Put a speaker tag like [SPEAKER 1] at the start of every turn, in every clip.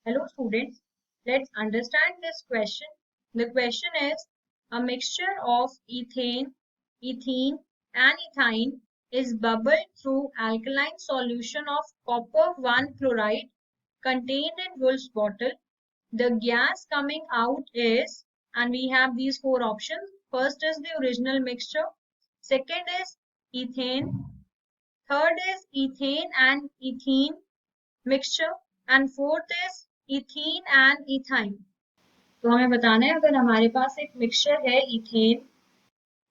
[SPEAKER 1] Hello students, let's understand this question. The question is, a mixture of ethane, ethene and ethine is bubbled through alkaline solution of copper 1 chloride contained in Wolff's bottle. The gas coming out is, and we have these four options. First is the original mixture, second is ethane, third is ethane and ethene mixture and fourth is ethene and ethyne. तो हमें बताना है अगर हमारे पास एक mixture है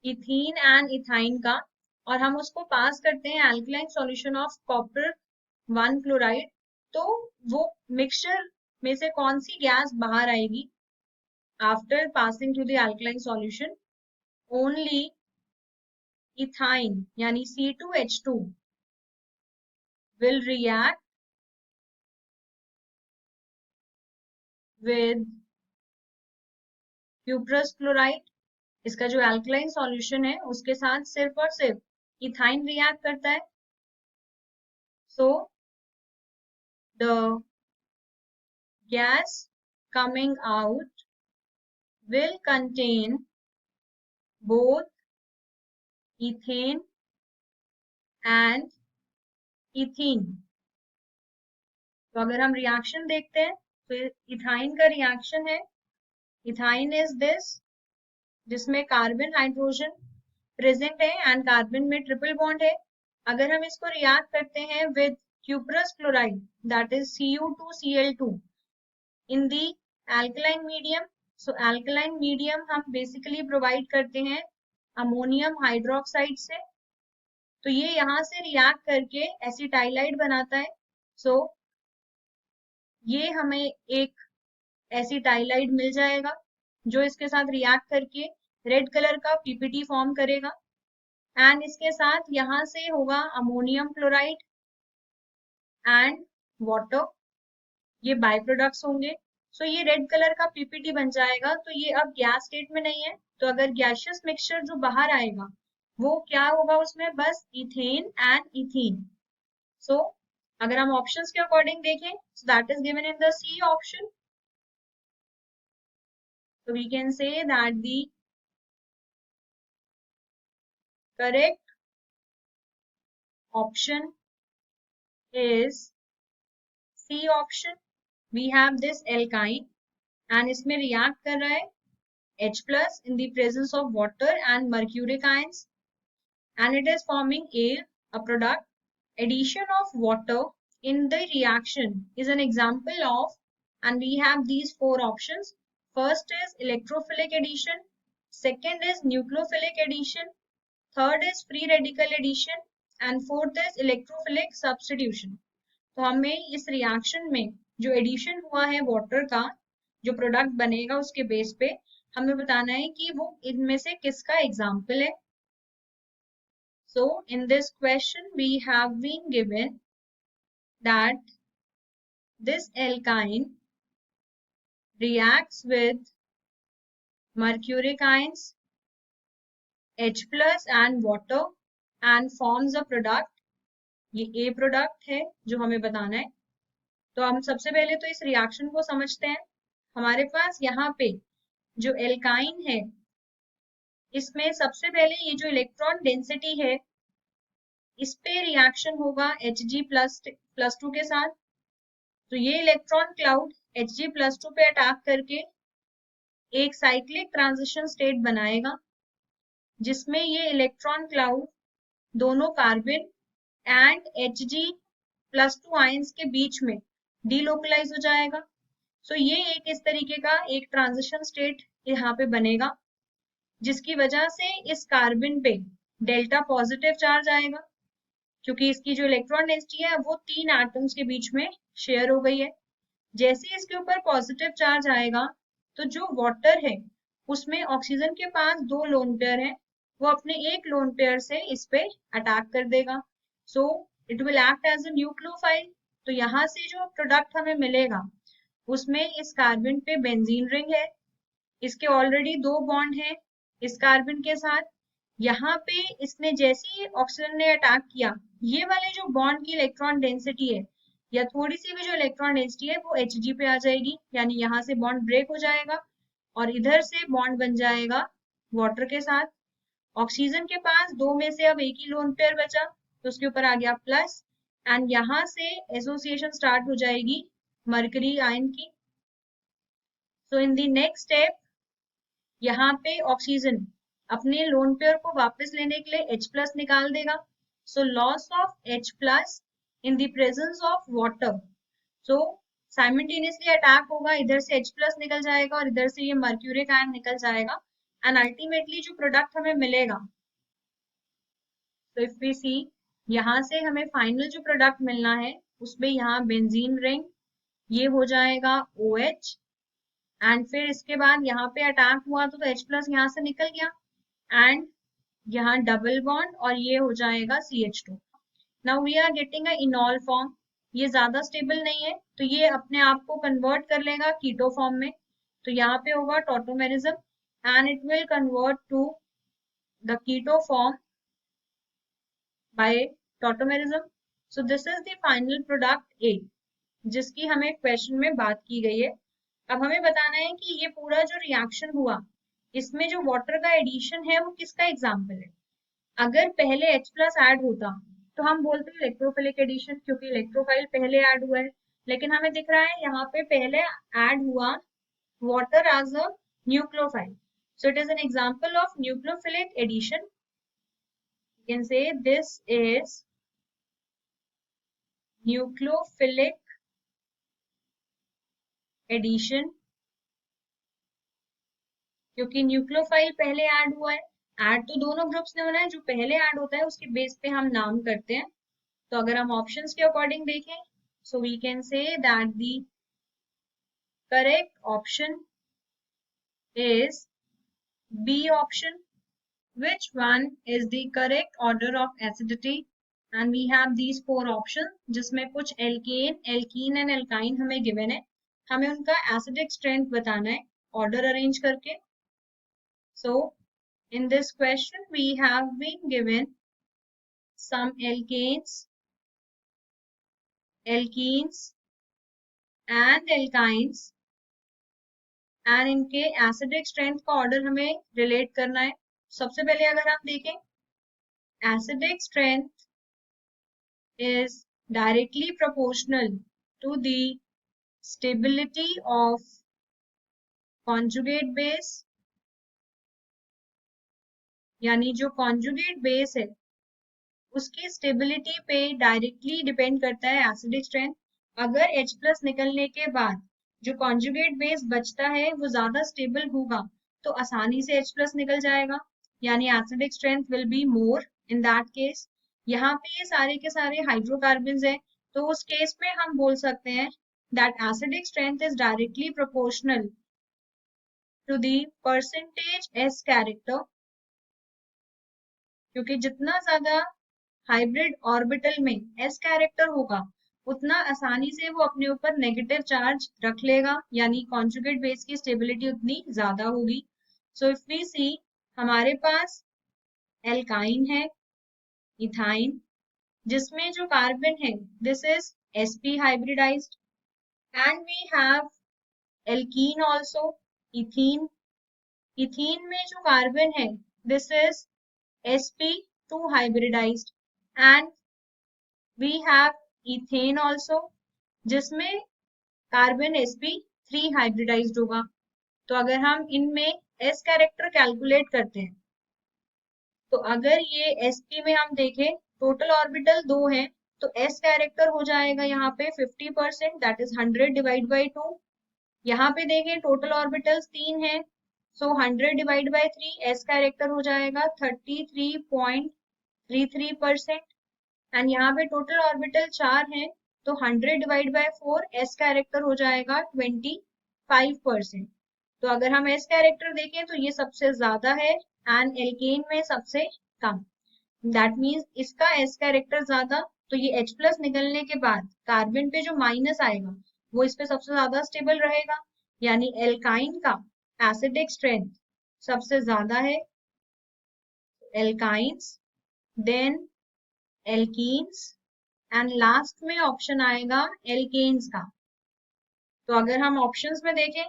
[SPEAKER 1] ethene and ethyne का और हम उसको पास करते हैं alkaline solution of copper 1 chloride, तो वो मिक्सचर में से कौन सी गैस बाहर आएगी after passing to the alkaline solution? Only ethyne यानी C2H2 will react with cuprous chloride। इसका जो एल्कलाइन सॉल्यूशन है उसके साथ सिर्फ और सिर्फ इथाइन रिएक्ट करता है। So the gas coming out will contain both ethane and ethene. तो अगर हम रिएक्शन देखते हैं तो इथाइन का रिएक्शन है, इथाइन इज दिस जिसमें कार्बन हाइड्रोजन प्रेजेंट है एंड कार्बन में ट्रिपल बॉन्ड है। अगर हम इसको रिएक्ट करते हैं with cuprous chloride that is Cu2Cl2 in the alkaline medium, so alkaline medium हम basically provide करते हैं अमोनियम हाइड्रोक्साइड से, तो ये यहाँ से रिएक्ट करके एसिटाइलाइड बनाता है। सो ये हमें एक एसिटाइलाइड मिल जाएगा जो इसके साथ रिएक्ट करके रेड कलर का पीपीटी फॉर्म करेगा एंड इसके साथ यहाँ से होगा अमोनियम क्लोराइड एंड वाटर, ये बाय प्रोडक्ट्स होंगे। सो ये रेड कलर का पीपीटी बन जाएगा। तो ये अब गैस स्टेट में नहीं है, तो अगर गैसियस मिक्सचर जो बाहर आएगा वो क्या होगा, उसमें बस इथेन एंड इथीन। सो अगर हम ऑप्शंस के अकॉर्डिंग देखें, so that is given in the C option. So we can say that the correct option is C option. We have this alkyne and इसमें react कर रहा है H plus in the presence of water and mercuric ions and it is forming a product. Addition of water in the reaction is an example of, and we have these four options. First is electrophilic addition, second is nucleophilic addition, third is free radical addition and fourth is electrophilic substitution. तो हमें इस reaction में जो addition हुआ है water का, जो product बनेगा उसके बेस पे हमें बताना है कि वो इनमें से किसका एग्जाम्पल है। So in this question we have been given that this alkyne reacts with mercuric ions, H plus and water and forms a product। ये A प्रोडक्ट है जो हमें बताना है। तो हम सबसे पहले तो इस रिएक्शन को समझते हैं। हमारे पास यहाँ पे जो एल्काइन है इसमें सबसे पहले ये जो इलेक्ट्रॉन डेंसिटी है इस पे रिएक्शन होगा Hg+2 के साथ। तो ये इलेक्ट्रॉन क्लाउड Hg+2 पे अटैक करके एक साइक्लिक ट्रांजिशन स्टेट बनाएगा जिसमें ये इलेक्ट्रॉन क्लाउड दोनों कार्बन एंड Hg+2 आयंस के बीच में डीलोकलाइज हो जाएगा। सो ये एक इस तरीके का एक ट्रांजिशन स्टेट यहाँ पे बनेगा जिसकी वजह से इस कार्बन पे डेल्टा पॉजिटिव चार्ज आएगा क्योंकि इसकी जो इलेक्ट्रॉन डेंसिटी है वो 3 एटम्स के बीच में शेयर हो गई है। जैसे ही इसके ऊपर पॉजिटिव चार्ज आएगा तो जो वाटर है उसमें ऑक्सीजन के पास 2 लोन पेयर है, वो अपने एक लोन पेयर से इस पे अटैक कर देगा। So it will act as a nucleophile. तो यहाँ से जो प्रोडक्ट हमें मिलेगा उसमें इस कार्बन पे बेंजीन रिंग है, इसके ऑलरेडी 2 बॉन्ड है इस कार्बन के साथ। यहाँ पे इसने जैसे ही ऑक्सीजन ने अटैक किया, ये वाले जो बॉन्ड की इलेक्ट्रॉन डेंसिटी है या थोड़ी सी भी जो इलेक्ट्रॉन डेंसिटी है वो Hg पे आ जाएगी, यानी यहाँ से बॉन्ड ब्रेक हो जाएगा और इधर से बॉन्ड बन जाएगा वाटर के साथ। ऑक्सीजन के पास दो में से अब एक ही लोन पेयर बचा, तो उसके ऊपर आ गया प्लस, एंड यहाँ से एसोसिएशन स्टार्ट हो जाएगी मरकरी आयन की। सो इन द नेक्स्ट स्टेप यहाँ पे ऑक्सीजन अपने लोन पेयर को वापस लेने के लिए H प्लस निकाल देगा। So loss of H plus in the presence of water, so simultaneously attack होगा, इधर से H प्लस निकल जाएगा और इधर से ये मर्क्यूरिक आयन निकल जाएगा, एंड अल्टीमेटली जो प्रोडक्ट हमें मिलेगा, तो इफ वी सी यहाँ से हमें फाइनल जो प्रोडक्ट मिलना है उसमें यहाँ बेंजीन रिंग ये हो जाएगा OH, एंड फिर इसके बाद यहाँ पे अटैक हुआ तो H प्लस यहाँ से निकल गया, एंड यहाँ डबल बॉन्ड और ये हो जाएगा CH2। Now we are getting a enol form, ये ज्यादा स्टेबल नहीं है तो ये अपने आप को कन्वर्ट कर लेगा कीटो फॉर्म में, तो यहाँ पे होगा tautomerism and it will convert to the keto form by tautomerism. So this is the final product A, जिसकी हमें क्वेश्चन में बात की गई है। अब हमें बताना है कि ये पूरा जो रिएक्शन हुआ इसमें जो वाटर का एडिशन है वो किसका एग्जाम्पल है। अगर पहले H प्लस ऐड होता तो हम बोलते हैं इलेक्ट्रोफिलिक एडिशन, क्योंकि इलेक्ट्रोफाइल पहले ऐड हुआ है, लेकिन हमें दिख रहा है यहाँ पे पहले ऐड हुआ water as a nucleophile, so it is an example of nucleophilic addition. You can say this is nucleophilic addition, क्योंकि न्यूक्लियोफाइल पहले ऐड हुआ है। ऐड तो दोनों ग्रुप्स ने होना है, जो पहले ऐड होता है उसके बेस पे हम नाम करते हैं। तो अगर हम ऑप्शंस के अकॉर्डिंग देखें, so we can say that the correct option is B option. Which one is the correct order of acidity? And we have these four options, जिसमें कुछ एल्केन, एल्कीन एंड एल्काइन हमें given है, हमें उनका acidic strength बताना है order arrange करके। So in this question we have been given some alkanes, alkenes and alkynes, and इनके एसिडिक स्ट्रेंथ का ऑर्डर हमें रिलेट करना है। सबसे पहले अगर हम देखें, acidic strength is directly proportional to the stability of conjugate base, यानी जो conjugate base है उसकी स्टेबिलिटी पे डायरेक्टली डिपेंड करता है एसिडिक स्ट्रेंथ। अगर H प्लस निकलने के बाद जो कॉन्जुगेट बेस बचता है वो ज्यादा स्टेबल होगा तो आसानी से H प्लस निकल जाएगा, यानी acidic strength will be more in that case. यहाँ पे ये सारे के सारे हाइड्रोकार्बन्स हैं, तो उस केस में हम बोल सकते हैं that acidic strength is directly proportional to the percentage S character, क्योंकि जितना ज्यादा हाइब्रिड ऑर्बिटल में S कैरेक्टर होगा उतना आसानी से वो अपने ऊपर नेगेटिव चार्ज रख लेगा, यानी कॉन्जुगेट बेस की स्टेबिलिटी उतनी ज्यादा होगी। सो इफ वी सी, हमारे पास एल्काइन है इथाइन, जिसमें जो कार्बन है this is sp hybridized, and we have alkene also ethene, ethene में जो कार्बन है this is sp2 hybridized, and we have ethane also, जिसमें कार्बन sp3 hybridized होगा। तो अगर हम इनमें s कैरेक्टर कैलकुलेट करते हैं, तो अगर ये sp में हम देखें टोटल ऑर्बिटल 2 है, तो s कैरेक्टर हो जाएगा यहाँ पे 50%, दैट इज 100 डिवाइड बाई 2। यहाँ पे देखें टोटल ऑर्बिटल्स 3 है, सो 100 डिवाइड बाई 3, s कैरेक्टर हो जाएगा 33.33%, एंड यहाँ पे टोटल ऑर्बिटल 4 है, तो 100 डिवाइड बाय 4 s कैरेक्टर हो जाएगा 25%। तो अगर हम s कैरेक्टर देखें तो ये सबसे ज्यादा है एंड एल्केन में सबसे कम, दैट मीन्स इसका s कैरेक्टर ज्यादा, तो ये H प्लस निकलने के बाद कार्बन पे जो माइनस आएगा वो इस पे सबसे ज्यादा स्टेबल रहेगा, यानी एल्काइन का एसिडिक स्ट्रेंथ सबसे ज्यादा है। Alkynes, then alkenes and last में ऑप्शन आएगा एल्केन्स का। तो अगर हम ऑप्शंस में देखें,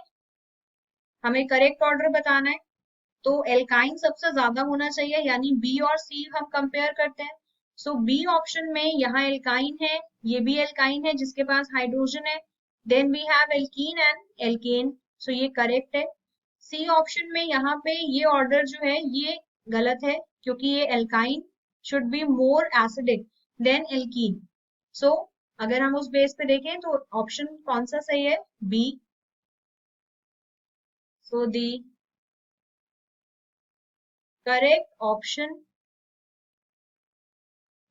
[SPEAKER 1] हमें करेक्ट ऑर्डर बताना है, तो एल्काइन सबसे ज्यादा होना चाहिए, यानी बी और सी हम कंपेयर करते हैं। सो बी ऑप्शन में यहाँ एल्काइन है, ये भी एल्काइन है जिसके पास हाइड्रोजन है। Then we have alkene and alkane, so ये करेक्ट है। सी ऑप्शन में यहाँ पे ये ऑर्डर जो है ये गलत है, क्योंकि ये alkyne should be more acidic than alkene. So अगर हम उस बेस पे देखें तो ऑप्शन कौन सा सही है? B. So the correct option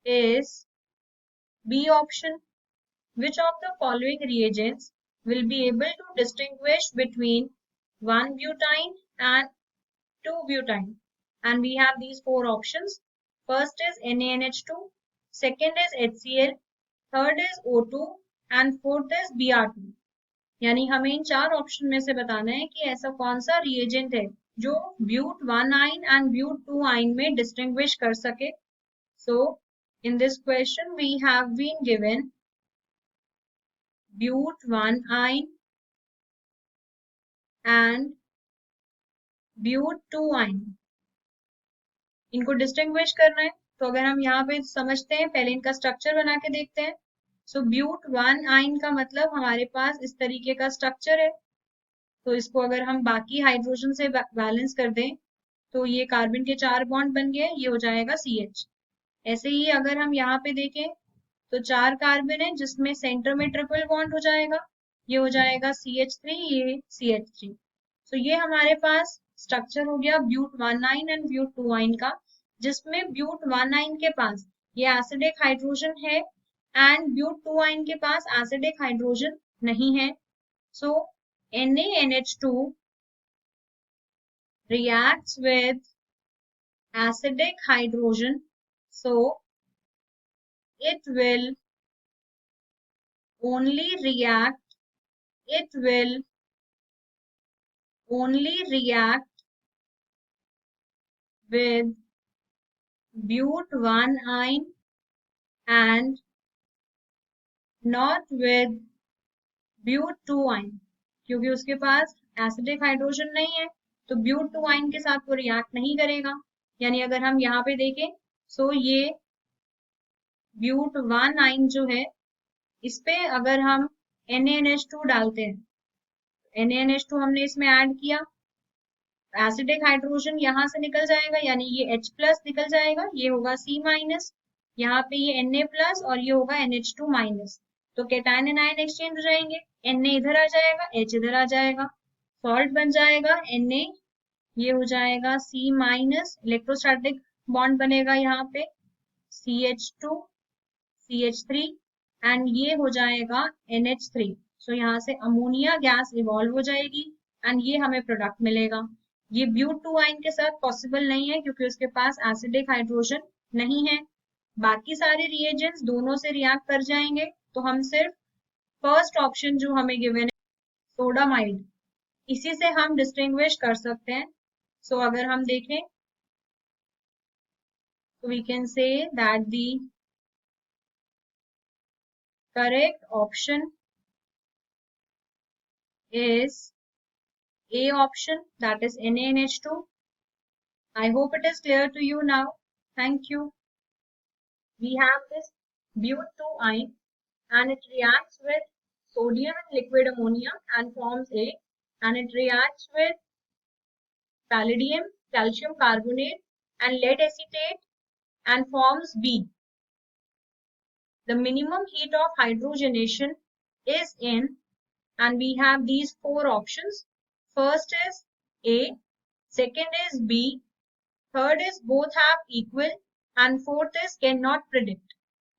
[SPEAKER 1] is B option. Which of the following reagents will be able to distinguish between 1-butene and 2-butene? And we have these four options. First is NaNH2, second is HCl, third is O2 and fourth is Br2. यानी हमें इन चार option में से बताना है कि ऐसा कौन सा रिएजेंट है जो ब्यूट 1 आइन एंड ब्यूट 2 आइन में डिस्टिंग्विश कर सके। So in this question we have been given but 1 ion and but 2 ion, इनको डिस्टिंग्विश करना है। तो अगर हम यहाँ पे समझते हैं, पहले इनका स्ट्रक्चर बना के देखते हैं। सो ब्यूट 1 आइन का मतलब हमारे पास इस तरीके का स्ट्रक्चर है। तो इसको अगर हम बाकी हाइड्रोजन से बैलेंस कर दें तो ये कार्बन के 4 बॉन्ड बन गए, ये हो जाएगा CH। ऐसे ही अगर हम यहाँ पे देखें तो 4 कार्बन है जिसमें सेंटर में ट्रिपल बॉन्ड हो जाएगा, ये हो जाएगा CH3, ये CH3। तो ये हमारे पास स्ट्रक्चर हो गया ब्यूट 1 आइन एंड ब्यूट 2 आइन का, जिसमें ब्यूट 1 आइन के पास ये एसिडिक हाइड्रोजन है एंड ब्यूट 2 आइन के पास एसिडिक हाइड्रोजन नहीं है। सो NaNH2 reacts with acidic hydrogen, so it will only react with but 1 ion and not with but 2 ion, क्योंकि उसके पास एसिडिक हाइड्रोजन नहीं है, तो ब्यूट 2 आइन के साथ वो रिएक्ट नहीं करेगा। यानी अगर हम यहाँ पे देखें, सो ये ब्यूट 1 आइन जो है, इस पे अगर हम NaNH2 डालते हैं, NaNH2 हमने इसमें ऐड किया, एसिडिक हाइड्रोजन यहाँ से निकल जाएगा, यानी ये H+ निकल जाएगा, ये होगा C-, यहाँ पे ये Na+ और ये होगा NH2-। तो कैटायन एनायन एक्सचेंज हो जाएंगे, Na इधर आ जाएगा, H इधर आ जाएगा, सॉल्ट बन जाएगा Na, ये हो जाएगा C-, इलेक्ट्रोस्टैटिक बॉन्ड बनेगा यहाँ पे CH2 CH3 एंड ये हो जाएगा NH3। सो यहाँ से अमोनिया गैस इवॉल्व हो जाएगी एंड ये हमें प्रोडक्ट मिलेगा। ये ब्यूट 2 आइन के साथ पॉसिबल नहीं है क्योंकि उसके पास एसिडिक हाइड्रोजन नहीं है। बाकी सारे रिएजेंट्स दोनों से रिएक्ट कर जाएंगे, तो हम सिर्फ फर्स्ट ऑप्शन जो हमें गिवन है सोडामाइड, इसी से हम डिस्टिंग्विश कर सकते हैं। सो अगर हम देखें तो we can say that the correct option is A option, that is NaNH2. I hope it is clear to you now. Thank you. We have this but 2 ion and it reacts with sodium and liquid ammonia and forms A, and it reacts with palladium, calcium carbonate and lead acetate and forms B. The minimum heat of hydrogenation is in, and we have these four options. First is A, second is B, third is both have equal and fourth is cannot predict।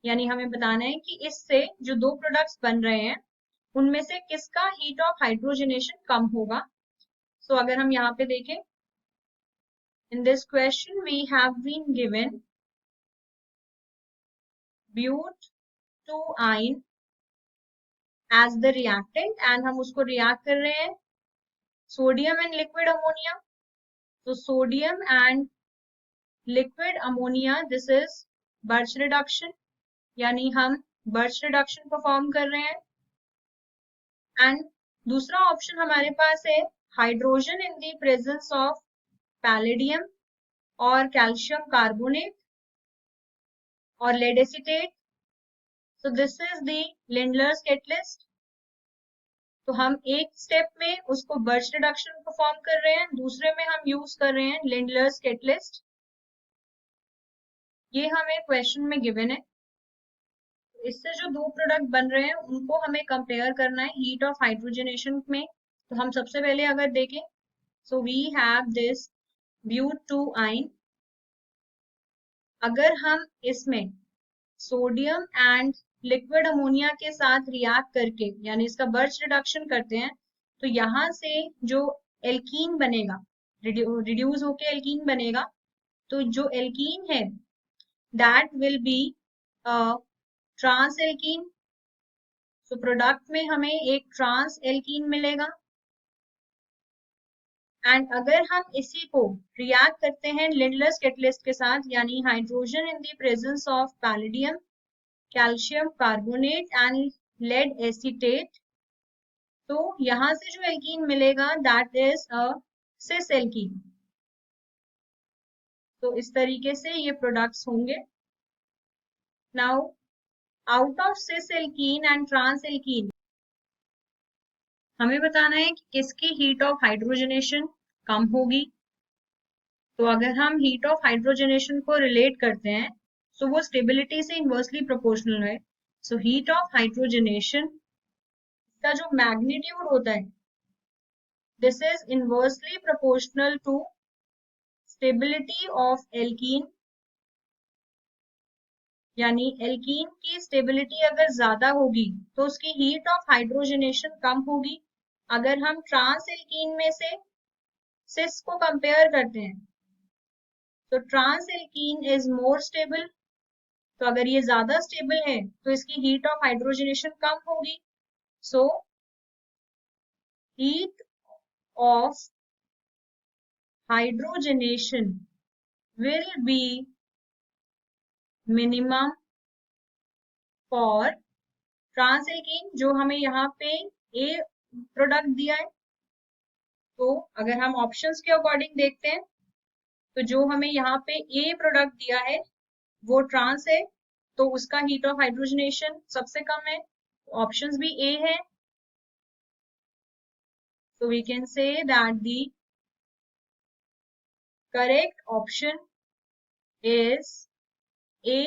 [SPEAKER 1] यानी हमें बताना है कि इससे जो दो products बन रहे हैं उनमें से किसका हीट ऑफ हाइड्रोजनेशन कम होगा। सो अगर हम यहाँ पे देखें, in this question we have been given but 2 yne as the reactant and हम उसको रिएक्ट कर रहे हैं सोडियम एंड लिक्विड अमोनिया। तो sodium and liquid ammonia, this is birch reduction, यानी हम बर्च रिडक्शन परफॉर्म कर रहे हैं। एंड दूसरा ऑप्शन हमारे पास है hydrogen in the presence of palladium और कैल्शियम कार्बोनेट और lead acetate. So this is the Lindlar's catalyst. तो हम एक स्टेप में उसको बर्च रिडक्शन परफॉर्म कर रहे हैं, दूसरे में हम यूज कर रहे हैं लिंडलर्स कैटलिस्ट। ये हमें क्वेश्चन में गिवन है। इससे जो दो प्रोडक्ट बन रहे हैं उनको हमें कंपेयर करना है हीट ऑफ हाइड्रोजनेशन में। तो हम सबसे पहले अगर देखें, सो वी हैव दिस ब्यूट-2-ine। अगर हम इसमें सोडियम एंड लिक्विड अमोनिया के साथ रिएक्ट करके यानी इसका बर्च रिडक्शन करते हैं, तो यहाँ से जो एल्कीन बनेगा, रिड्यूस होके एल्कीन बनेगा। तो जो एल्कीन है that will be trans alkene. तो प्रोडक्ट में हमें एक ट्रांस एल्कीन मिलेगा। एंड अगर हम इसी को रिएक्ट करते हैं लिंडलर्स कैटलिस्ट के साथ यानी hydrogen in the presence of palladium, calcium carbonate and lead acetate, तो यहां से जो एल्कीन मिलेगा that is a cis alkene. तो इस तरीके से ये प्रोडक्ट्स होंगे। Now out of cis alkene and trans alkene हमें बताना है कि किसकी हीट ऑफ हाइड्रोजनेशन कम होगी। तो अगर हम हीट ऑफ हाइड्रोजनेशन को रिलेट करते हैं तो वो स्टेबिलिटी से इनवर्सली प्रोपोर्शनल है। सो हीट ऑफ हाइड्रोजनेशन का जो मैग्नीट्यूड होता है this is inversely proportional to stability of alkene. यानी एल्कीन की स्टेबिलिटी अगर ज्यादा होगी तो उसकी हीट ऑफ हाइड्रोजनेशन कम होगी। अगर हम ट्रांस एल्कीन में से सिस को कंपेयर करते हैं तो trans alkene is more stable. तो अगर ये ज्यादा स्टेबल है तो इसकी हीट ऑफ हाइड्रोजनेशन कम होगी। So heat of hydrogenation will be minimum for trans alkene, जो हमें यहाँ पे ए प्रोडक्ट दिया है। तो अगर हम ऑप्शंस के अकॉर्डिंग देखते हैं तो जो हमें यहाँ पे ए प्रोडक्ट दिया है वो ट्रांस है, तो उसका हीट ऑफ हाइड्रोजनेशन सबसे कम है। ऑप्शंस भी ए है। So we can say that the correct option is A.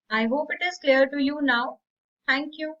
[SPEAKER 1] I hope it is clear to you now. Thank you.